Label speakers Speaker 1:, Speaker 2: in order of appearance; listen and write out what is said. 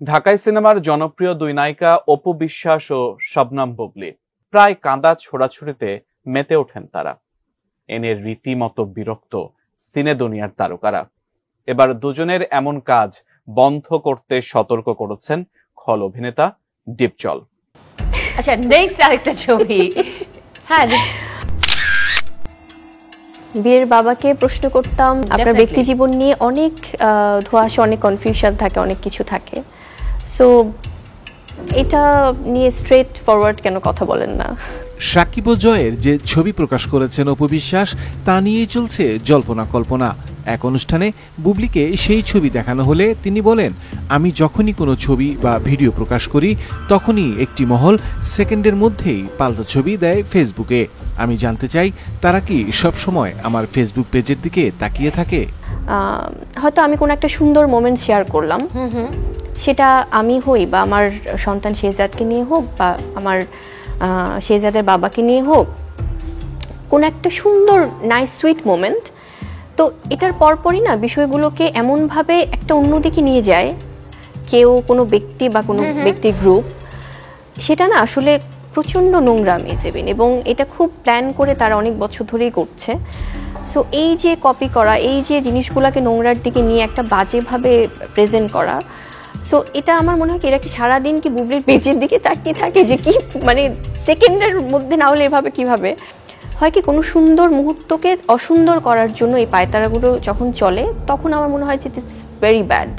Speaker 1: ঢাকাই সিনেমার জনপ্রিয় দুই নায়িকা অপু বিশ্বাস ও শবনম বুবলী প্রায় কাঁদা ছোড়াছুড়িতে মেতে ওঠেন তারা। এনে রীতিমতো বিরক্ত সিনে দুনিয়ার তারকারা। এবার দুজনের এমন কাজ বন্ধ করতে সতর্ক করেছেন খল অভিনেতা ডিপজল।
Speaker 2: আচ্ছা, নেক্সট আরেকটা ছবি। হ্যাঁ,
Speaker 3: বীরের বাবাকে প্রশ্ন করতাম আপনার ব্যক্তি জীবন নিয়ে অনেক ধোঁয়াশা, অনেক কনফিউশন থাকে, অনেক কিছু থাকে। সো এটা নিয়ে স্ট্রেট ফরওয়ার্ড কেন কথা বলেন না?
Speaker 4: সাকিব ও জয়ের যে ছবি প্রকাশ করেছেন অপু বিশ্বাস, তা নিয়েই চলছে জল্পনা কল্পনা। এক অনুষ্ঠানে বুবলিকে সেই ছবি দেখানো হলে তিনি বলেন, আমি যখনই কোনো ছবি বা ভিডিও প্রকাশ করি তখনই একটি মহল সেকেন্ডের মধ্যেই পাল্টা ছবি দেয় ফেসবুকে। আমি জানতে চাই তারা কি সবসময় আমার ফেসবুক পেজের দিকে তাকিয়ে থাকে?
Speaker 3: হয়তো আমি কোনো একটা সুন্দর মোমেন্ট শেয়ার করলাম, সেটা আমি হই বা আমার সন্তান শেহজাদকে নিয়ে হোক বা আমার শেহজাদের বাবাকে নিয়ে হোক, কোন একটা সুন্দর নাইস সুইট মোমেন্ট, তো এটার পরপরই না বিষয়গুলোকে এমনভাবে একটা অন্যদিকে নিয়ে যায় কেউ, কোনো ব্যক্তি বা কোনো ব্যক্তি গ্রুপ, সেটা না আসলে প্রচণ্ড নোংরামি জেবিন, এবং এটা খুব প্ল্যান করে তারা অনেক বছর ধরেই করছে। সো এই যে কপি করা, এই যে জিনিসগুলোকে নোংরার দিকে নিয়ে একটা বাজেভাবে প্রেজেন্ট করা, সো এটা আমার মনে হয় কি এরা কি সারাদিন কি বুবলির পেজের দিকে তাকিয়ে থাকে যে কি মানে সেকেন্ডের মধ্যে না হলে এভাবে কিভাবে হয়, কি কোনো সুন্দর মুহূর্তকে অসুন্দর করার জন্য এই পায়তারাগুলো যখন চলে তখন আমার মনে হয় যে ইটস ভেরি ব্যাড।